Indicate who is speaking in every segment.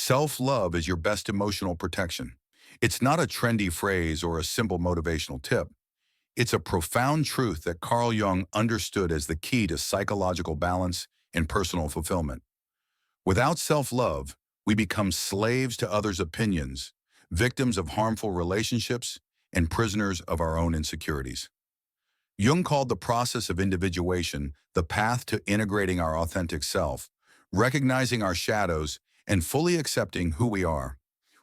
Speaker 1: Self-love is your best emotional protection. It's not a trendy phrase or a simple motivational tip. It's a profound truth that Carl Jung understood as the key to psychological balance and personal fulfillment. Without self-love, we become slaves to others' opinions, victims of harmful relationships, and prisoners of our own insecurities. Jung called the process of individuation the path to integrating our authentic self, recognizing our shadows, and fully accepting who we are.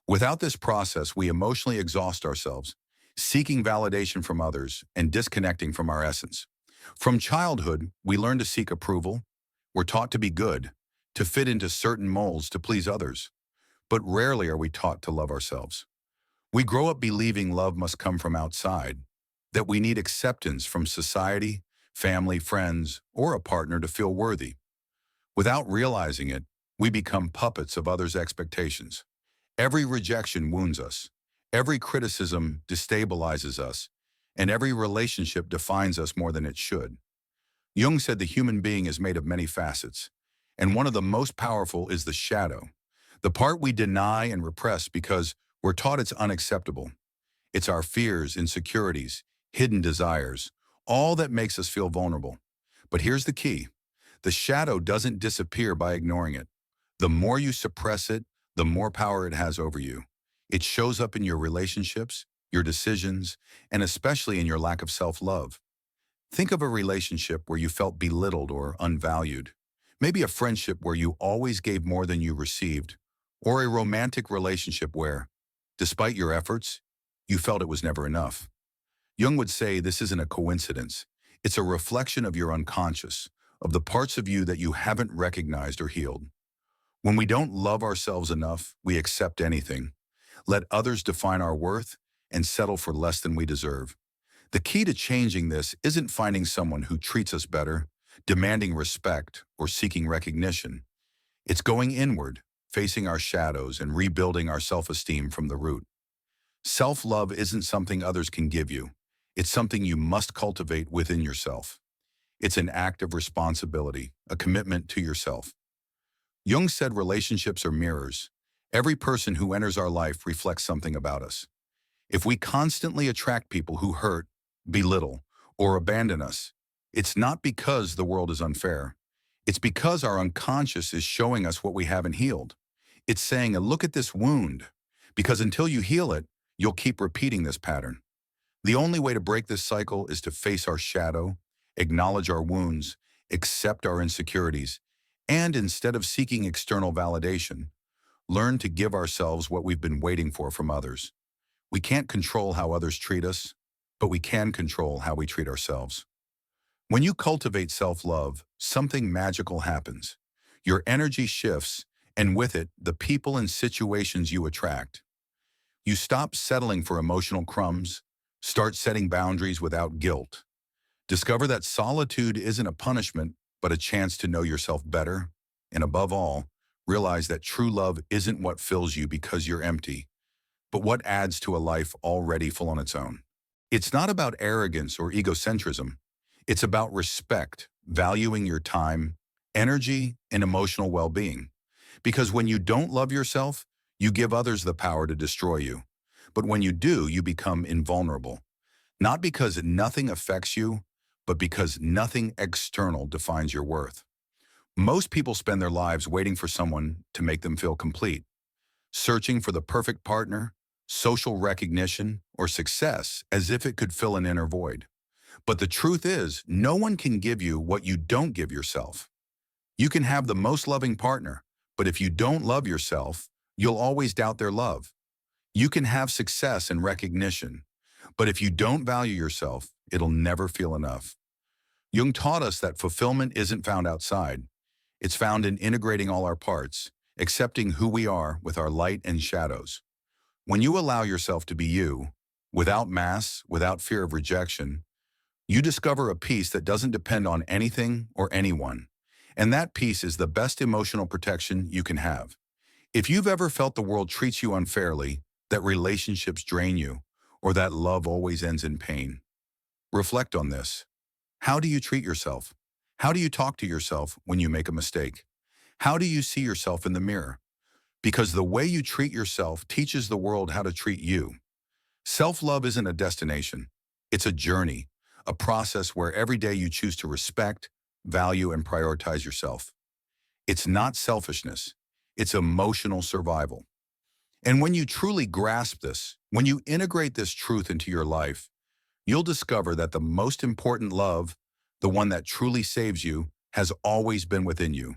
Speaker 1: Without this process, we emotionally exhaust ourselves, seeking validation from others and disconnecting from our essence. From childhood, we learn to seek approval. We're taught to be good, to fit into certain molds to please others. But rarely are we taught to love ourselves. We grow up believing love must come from outside, that we need acceptance from society, family, friends, or a partner to feel worthy. Without realizing it, we become puppets of others' expectations. Every rejection wounds us. Every criticism destabilizes us. And every relationship defines us more than it should. Jung said the human being is made of many facets, and one of the most powerful is the shadow, the part we deny and repress because we're taught it's unacceptable. It's our fears, insecurities, hidden desires, all that makes us feel vulnerable. But here's the key. The shadow doesn't disappear by ignoring it. The more you suppress it, the more power it has over you. It shows up in your relationships, your decisions, and especially in your lack of self-love. Think of a relationship where you felt belittled or unvalued. Maybe a friendship where you always gave more than you received, or a romantic relationship where, despite your efforts, you felt it was never enough. Jung would say this isn't a coincidence. It's a reflection of your unconscious, of the parts of you that you haven't recognized or healed. When we don't love ourselves enough, we accept anything, let others define our worth, and settle for less than we deserve. The key to changing this isn't finding someone who treats us better, demanding respect, or seeking recognition. It's going inward, facing our shadows, and rebuilding our self-esteem from the root. Self-love isn't something others can give you. It's something you must cultivate within yourself. It's an act of responsibility, a commitment to yourself. Jung said relationships are mirrors. Every person who enters our life reflects something about us. If we constantly attract people who hurt, belittle, or abandon us, it's not because the world is unfair. It's because our unconscious is showing us what we haven't healed. It's saying, look at this wound, because until you heal it, you'll keep repeating this pattern. The only way to break this cycle is to face our shadow, acknowledge our wounds, accept our insecurities, and instead of seeking external validation, learn to give ourselves what we've been waiting for from others. We can't control how others treat us, but we can control how we treat ourselves. When you cultivate self-love, something magical happens. Your energy shifts, and with it, the people and situations you attract. You stop settling for emotional crumbs, start setting boundaries without guilt. Discover that solitude isn't a punishment, but a chance to know yourself better. And above all, realize that true love isn't what fills you because you're empty, but what adds to a life already full on its own. It's not about arrogance or egocentrism. It's about respect, valuing your time, energy, and emotional well-being. Because when you don't love yourself, you give others the power to destroy you. But when you do, you become invulnerable. Not because nothing affects you, but because nothing external defines your worth. Most people spend their lives waiting for someone to make them feel complete, searching for the perfect partner, social recognition, or success as if it could fill an inner void. But the truth is, no one can give you what you don't give yourself. You can have the most loving partner, but if you don't love yourself, you'll always doubt their love. You can have success and recognition, but if you don't value yourself, it'll never feel enough. Jung taught us that fulfillment isn't found outside. It's found in integrating all our parts, accepting who we are with our light and shadows. When you allow yourself to be you, without masks, without fear of rejection, you discover a peace that doesn't depend on anything or anyone. And that peace is the best emotional protection you can have. If you've ever felt the world treats you unfairly, that relationships drain you, or that love always ends in pain, reflect on this. How do you treat yourself? How do you talk to yourself when you make a mistake? How do you see yourself in the mirror? because the way you treat yourself teaches the world how to treat you. Self-love isn't a destination. It's a journey, a process where every day you choose to respect, value, and prioritize yourself. It's not selfishness. It's emotional survival. And when you truly grasp this, when you integrate this truth into your life, you'll discover that the most important love, the one that truly saves you, has always been within you.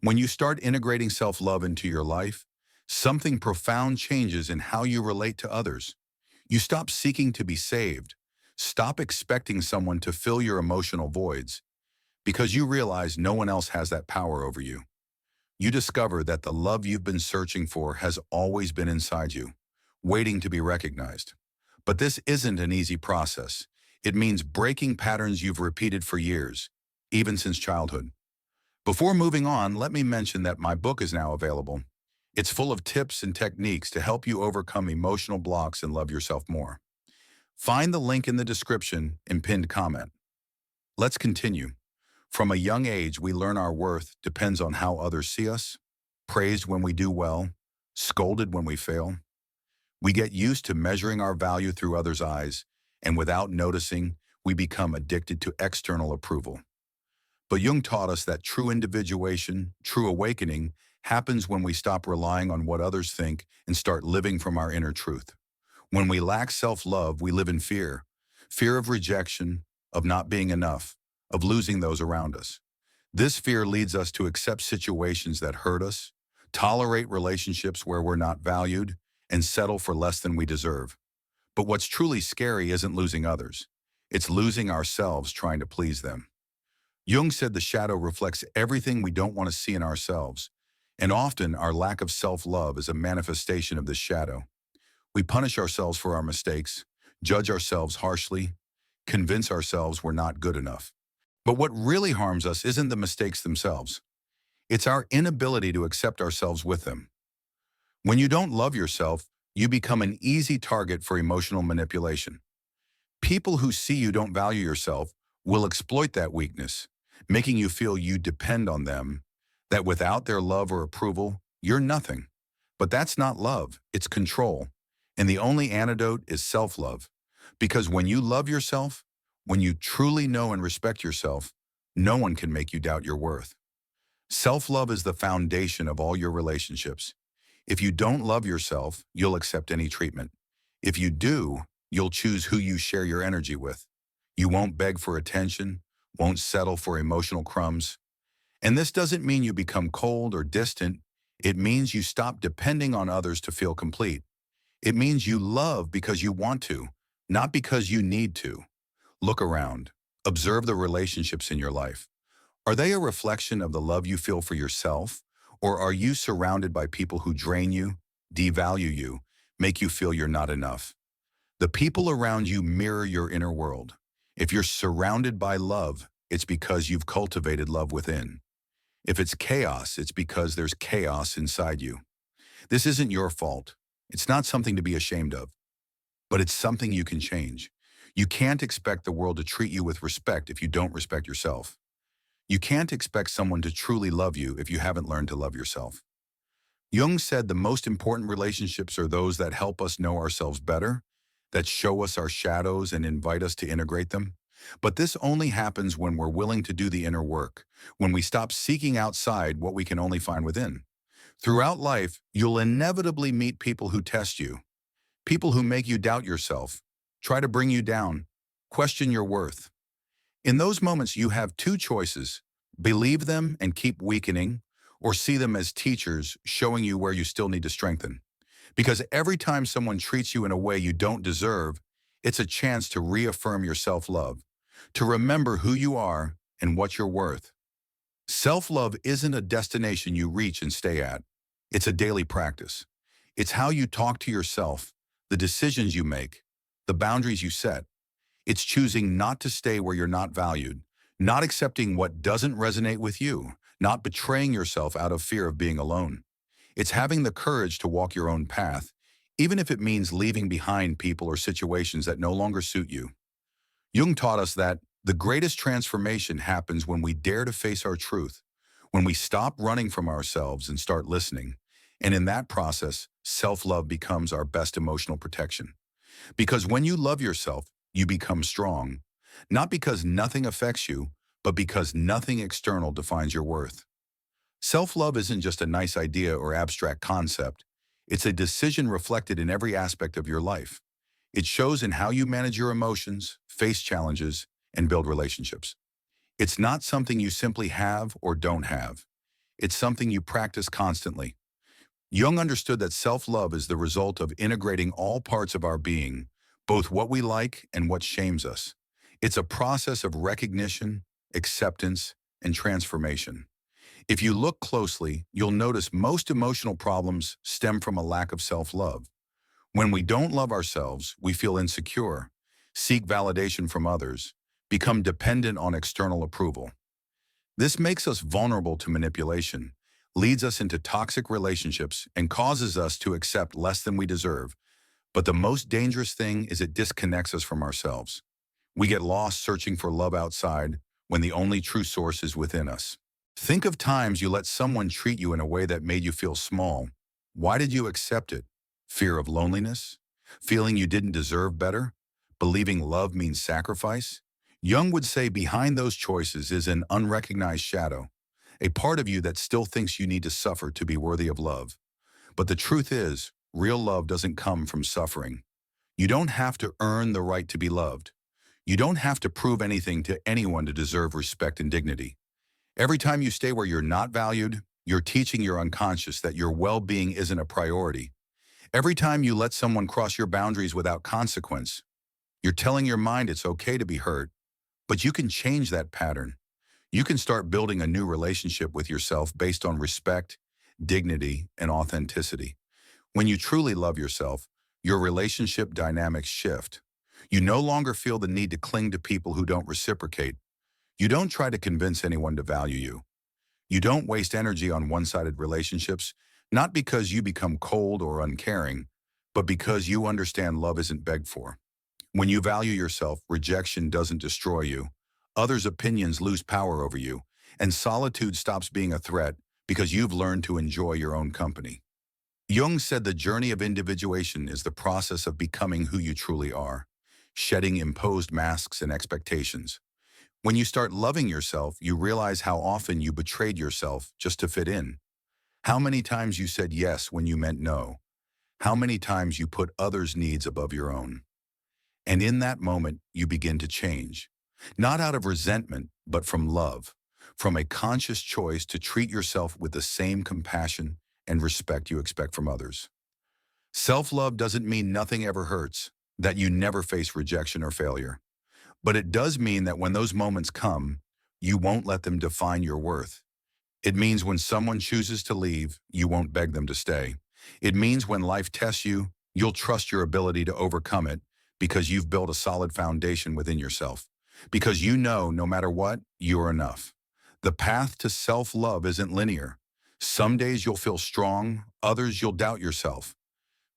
Speaker 1: When you start integrating self-love into your life, something profound changes in how you relate to others. You stop seeking to be saved, stop expecting someone to fill your emotional voids, because you realize no one else has that power over you. You discover that the love you've been searching for has always been inside you, waiting to be recognized. But this isn't an easy process. It means breaking patterns you've repeated for years, even since childhood. Before moving on, let me mention that my book is now available. It's full of tips and techniques to help you overcome emotional blocks and love yourself more. Find the link in the description and pinned comment. Let's continue. From a young age, we learn our worth depends on how others see us, praised when we do well, scolded when we fail. We get used to measuring our value through others' eyes, and without noticing, we become addicted to external approval. But Jung taught us that true individuation, true awakening, happens when we stop relying on what others think and start living from our inner truth. When we lack self-love, we live in fear. Fear of rejection, of not being enough, of losing those around us. This fear leads us to accept situations that hurt us, tolerate relationships where we're not valued, and settle for less than we deserve. But what's truly scary isn't losing others. It's losing ourselves trying to please them. Jung said the shadow reflects everything we don't want to see in ourselves, and often our lack of self-love is a manifestation of this shadow. We punish ourselves for our mistakes, judge ourselves harshly, convince ourselves we're not good enough. But what really harms us isn't the mistakes themselves. It's our inability to accept ourselves with them. When you don't love yourself, you become an easy target for emotional manipulation. People who see you don't value yourself will exploit that weakness, making you feel you depend on them, that without their love or approval, you're nothing. But that's not love, it's control. And the only antidote is self-love. Because when you love yourself, when you truly know and respect yourself, no one can make you doubt your worth. Self-love is the foundation of all your relationships. If you don't love yourself, you'll accept any treatment. If you do, you'll choose who you share your energy with. You won't beg for attention, won't settle for emotional crumbs. And this doesn't mean you become cold or distant. It means you stop depending on others to feel complete. It means you love because you want to, not because you need to. Look around. Observe the relationships in your life. Are they a reflection of the love you feel for yourself, or are you surrounded by people who drain you, devalue you, make you feel you're not enough? The people around you mirror your inner world. If you're surrounded by love, it's because you've cultivated love within. If it's chaos, it's because there's chaos inside you. This isn't your fault. It's not something to be ashamed of, but it's something you can change. You can't expect the world to treat you with respect if you don't respect yourself. You can't expect someone to truly love you if you haven't learned to love yourself. Jung said the most important relationships are those that help us know ourselves better, that show us our shadows and invite us to integrate them. But this only happens when we're willing to do the inner work, when we stop seeking outside what we can only find within. Throughout life, you'll inevitably meet people who test you, people who make you doubt yourself, try to bring you down, question your worth. In those moments, you have two choices: believe them and keep weakening, or see them as teachers showing you where you still need to strengthen. Because every time someone treats you in a way you don't deserve, it's a chance to reaffirm your self-love, to remember who you are and what you're worth. Self-love isn't a destination you reach and stay at. It's a daily practice. It's how you talk to yourself, the decisions you make, the boundaries you set. It's choosing not to stay where you're not valued, not accepting what doesn't resonate with you, not betraying yourself out of fear of being alone. It's having the courage to walk your own path, even if it means leaving behind people or situations that no longer suit you. Jung taught us that the greatest transformation happens when we dare to face our truth, when we stop running from ourselves and start listening, And in that process, self-love becomes our best emotional protection. Because when you love yourself, you become strong, not because nothing affects you, but because nothing external defines your worth. Self-love isn't just a nice idea or abstract concept. It's a decision reflected in every aspect of your life. It shows in how you manage your emotions, face challenges, and build relationships. It's not something you simply have or don't have. It's something you practice constantly. Jung understood that self-love is the result of integrating all parts of our being, both what we like and what shames us. It's a process of recognition, acceptance, and transformation. If you look closely, you'll notice most emotional problems stem from a lack of self-love. When we don't love ourselves, we feel insecure, seek validation from others, become dependent on external approval. This makes us vulnerable to manipulation, leads us into toxic relationships, and causes us to accept less than we deserve. But the most dangerous thing is it disconnects us from ourselves. We get lost searching for love outside when the only true source is within us. Think of times you let someone treat you in a way that made you feel small. Why did you accept it? Fear of loneliness? Feeling you didn't deserve better? Believing love means sacrifice? Jung would say behind those choices is an unrecognized shadow, a part of you that still thinks you need to suffer to be worthy of love. But the truth is, real love doesn't come from suffering. You don't have to earn the right to be loved. You don't have to prove anything to anyone to deserve respect and dignity. Every time you stay where you're not valued, you're teaching your unconscious that your well-being isn't a priority. Every time you let someone cross your boundaries without consequence, you're telling your mind it's okay to be hurt, but you can change that pattern. You can start building a new relationship with yourself based on respect, dignity, and authenticity. When you truly love yourself, your relationship dynamics shift. You no longer feel the need to cling to people who don't reciprocate. You don't try to convince anyone to value you. You don't waste energy on one-sided relationships, not because you become cold or uncaring, but because you understand love isn't begged for. When you value yourself, rejection doesn't destroy you. Others' opinions lose power over you, and solitude stops being a threat because you've learned to enjoy your own company. Jung said the journey of individuation is the process of becoming who you truly are, shedding imposed masks and expectations. When you start loving yourself, you realize how often you betrayed yourself just to fit in. How many times you said yes when you meant no. How many times you put others' needs above your own. And in that moment, you begin to change. Not out of resentment, but from love. From a conscious choice to treat yourself with the same compassion and respect you expect from others. Self-love doesn't mean nothing ever hurts, that you never face rejection or failure. But it does mean that when those moments come, you won't let them define your worth. It means when someone chooses to leave, you won't beg them to stay. It means when life tests you, you'll trust your ability to overcome it because you've built a solid foundation within yourself. Because you know, no matter what, you're enough. The path to self-love isn't linear. Some days you'll feel strong, others you'll doubt yourself.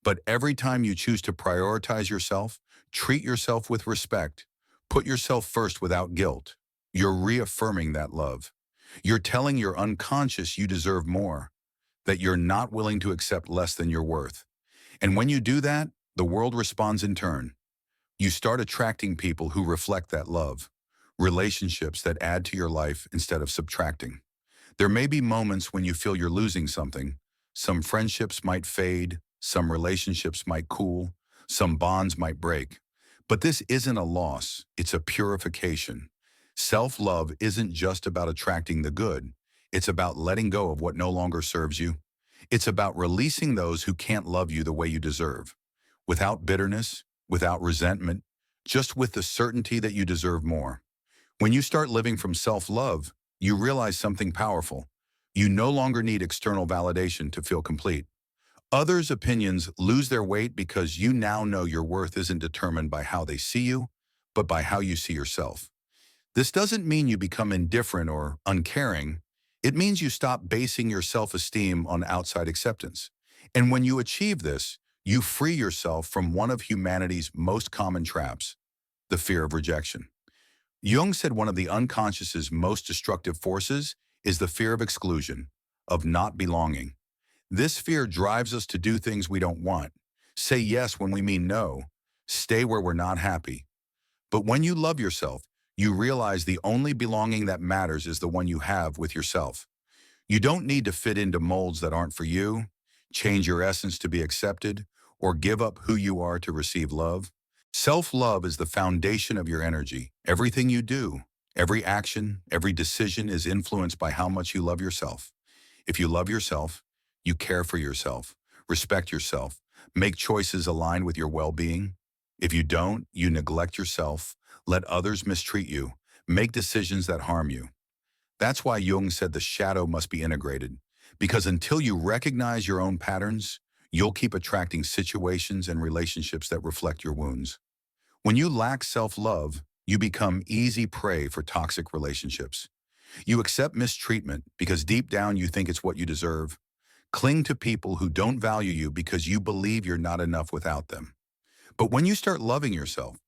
Speaker 1: But every time you choose to prioritize yourself, treat yourself with respect, put yourself first without guilt, you're reaffirming that love. You're telling your unconscious you deserve more, that you're not willing to accept less than your worth. And when you do that, the world responds in turn. You start attracting people who reflect that love, relationships that add to your life instead of subtracting. There may be moments when you feel you're losing something. Some friendships might fade, some relationships might cool, some bonds might break. But this isn't a loss, it's a purification. Self-love isn't just about attracting the good. It's about letting go of what no longer serves you. It's about releasing those who can't love you the way you deserve. Without bitterness, without resentment, just with the certainty that you deserve more. When you start living from self-love, you realize something powerful. You no longer need external validation to feel complete. Others' opinions lose their weight because you now know your worth isn't determined by how they see you, but by how you see yourself. This doesn't mean you become indifferent or uncaring. It means you stop basing your self-esteem on outside acceptance. And when you achieve this, you free yourself from one of humanity's most common traps, the fear of rejection. Jung said one of the unconscious's most destructive forces is the fear of exclusion, of not belonging. This fear drives us to do things we don't want, say yes when we mean no, stay where we're not happy. But when you love yourself, you realize the only belonging that matters is the one you have with yourself. You don't need to fit into molds that aren't for you, change your essence to be accepted, or give up who you are to receive love. Self-love is the foundation of your energy. Everything you do, every action, every decision is influenced by how much you love yourself. If you love yourself, you care for yourself, respect yourself, make choices aligned with your well-being. If you don't, you neglect yourself, let others mistreat you, make decisions that harm you. That's why Jung said the shadow must be integrated, because until you recognize your own patterns, you'll keep attracting situations and relationships that reflect your wounds. When you lack self-love, you become easy prey for toxic relationships. You accept mistreatment because deep down you think it's what you deserve. Cling to people who don't value you because you believe you're not enough without them. But when you start loving yourself,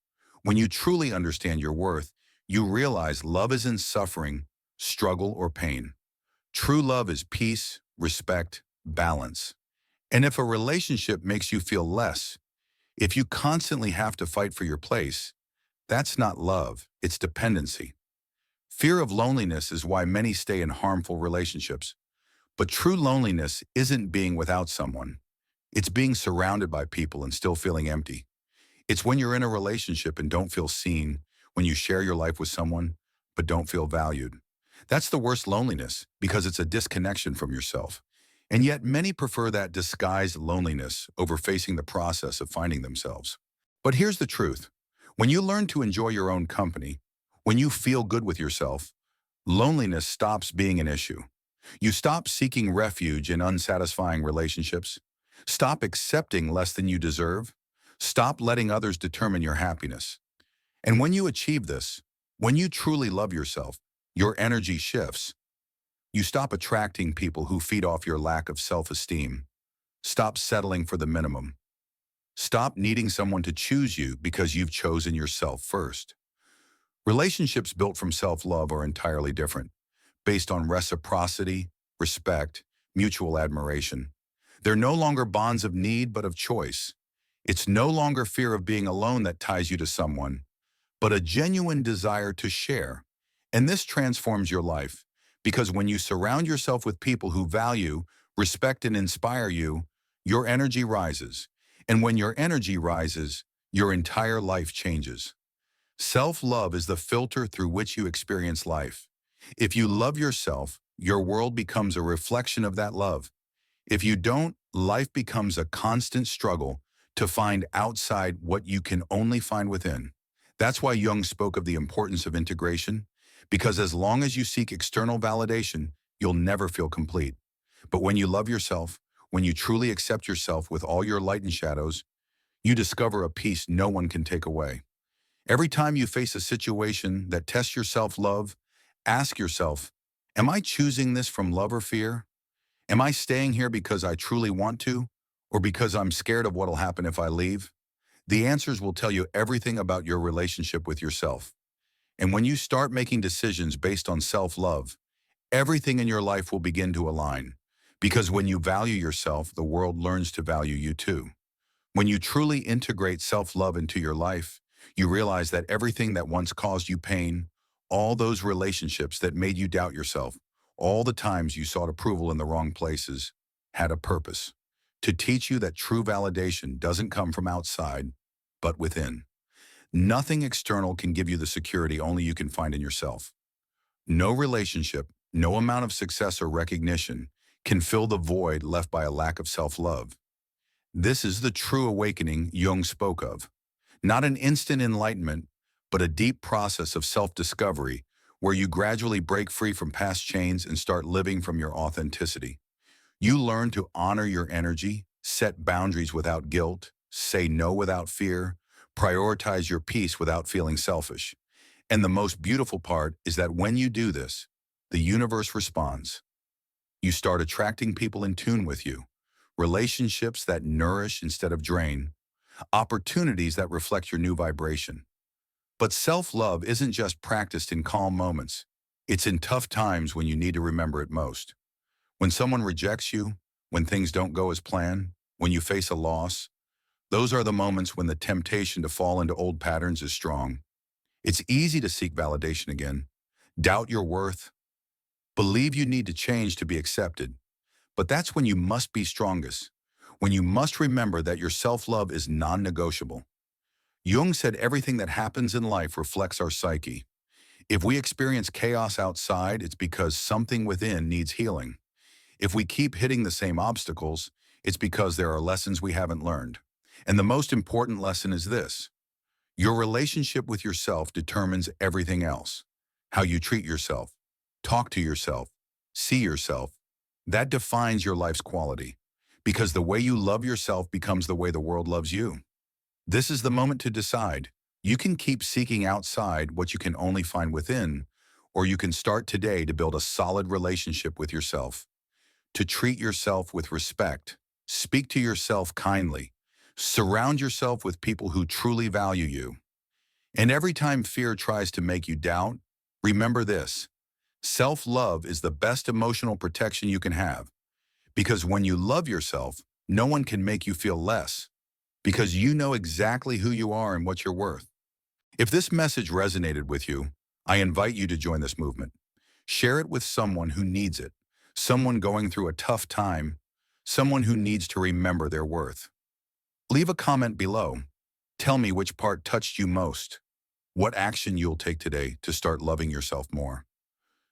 Speaker 1: when you truly understand your worth, you realize love isn't suffering, struggle, or pain. True love is peace, respect, balance. And if a relationship makes you feel less, if you constantly have to fight for your place, that's not love, it's dependency. Fear of loneliness is why many stay in harmful relationships. But true loneliness isn't being without someone. It's being surrounded by people and still feeling empty. It's when you're in a relationship and don't feel seen, when you share your life with someone, but don't feel valued. That's the worst loneliness because it's a disconnection from yourself. And yet many prefer that disguised loneliness over facing the process of finding themselves. But here's the truth. When you learn to enjoy your own company, when you feel good with yourself, loneliness stops being an issue. You stop seeking refuge in unsatisfying relationships. Stop accepting less than you deserve. Stop letting others determine your happiness. And when you achieve this, when you truly love yourself, your energy shifts. You stop attracting people who feed off your lack of self-esteem. Stop settling for the minimum. Stop needing someone to choose you because you've chosen yourself first. Relationships built from self-love are entirely different, based on reciprocity, respect, mutual admiration. They're no longer bonds of need but of choice. It's no longer fear of being alone that ties you to someone, but a genuine desire to share. And this transforms your life, because when you surround yourself with people who value, respect, and inspire you, your energy rises. And when your energy rises, your entire life changes. Self-love is the filter through which you experience life. If you love yourself, your world becomes a reflection of that love. If you don't, life becomes a constant struggle to find outside what you can only find within. That's why Jung spoke of the importance of integration, because as long as you seek external validation, you'll never feel complete. But when you love yourself, when you truly accept yourself with all your light and shadows, you discover a peace no one can take away. Every time you face a situation that tests your self-love, ask yourself, am I choosing this from love or fear? Am I staying here because I truly want to, or because I'm scared of what'll happen if I leave? The answers will tell you everything about your relationship with yourself. And when you start making decisions based on self-love, everything in your life will begin to align. Because when you value yourself, the world learns to value you too. When you truly integrate self-love into your life, you realize that everything that once caused you pain, all those relationships that made you doubt yourself, all the times you sought approval in the wrong places, had a purpose. To teach you that true validation doesn't come from outside, but within. Nothing external can give you the security only you can find in yourself. No relationship, no amount of success or recognition can fill the void left by a lack of self-love. This is the true awakening Jung spoke of. Not an instant enlightenment, but a deep process of self-discovery where you gradually break free from past chains and start living from your authenticity. You learn to honor your energy, set boundaries without guilt, say no without fear, prioritize your peace without feeling selfish. And the most beautiful part is that when you do this, the universe responds. You start attracting people in tune with you, relationships that nourish instead of drain, opportunities that reflect your new vibration. But self-love isn't just practiced in calm moments. It's in tough times when you need to remember it most. When someone rejects you, when things don't go as planned, when you face a loss, those are the moments when the temptation to fall into old patterns is strong. It's easy to seek validation again, doubt your worth, believe you need to change to be accepted. But that's when you must be strongest, when you must remember that your self-love is non-negotiable. Jung said everything that happens in life reflects our psyche. If we experience chaos outside, it's because something within needs healing. If we keep hitting the same obstacles, it's because there are lessons we haven't learned. And the most important lesson is this: your relationship with yourself determines everything else. How you treat yourself, talk to yourself, see yourself, that defines your life's quality. Because the way you love yourself becomes the way the world loves you. This is the moment to decide. You can keep seeking outside what you can only find within, or you can start today to build a solid relationship with yourself. To treat yourself with respect, speak to yourself kindly, surround yourself with people who truly value you. And every time fear tries to make you doubt, remember this: self-love is the best emotional protection you can have. Because when you love yourself, no one can make you feel less, because you know exactly who you are and what you're worth. If this message resonated with you, I invite you to join this movement. Share it with someone who needs it, someone going through a tough time, someone who needs to remember their worth. Leave a comment below. Tell me which part touched you most, what action you'll take today to start loving yourself more.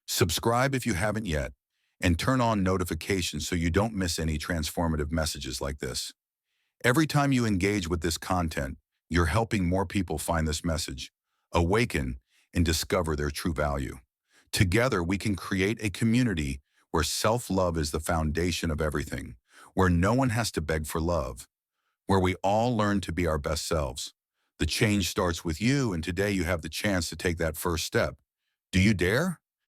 Speaker 1: Subscribe if you haven't yet, and turn on notifications so you don't miss any transformative messages like this. Every time you engage with this content, you're helping more people find this message, awaken, and discover their true value. Together, we can create a community where self-love is the foundation of everything, where no one has to beg for love, where we all learn to be our best selves. The change starts with you, and today you have the chance to take that first step. Do you dare?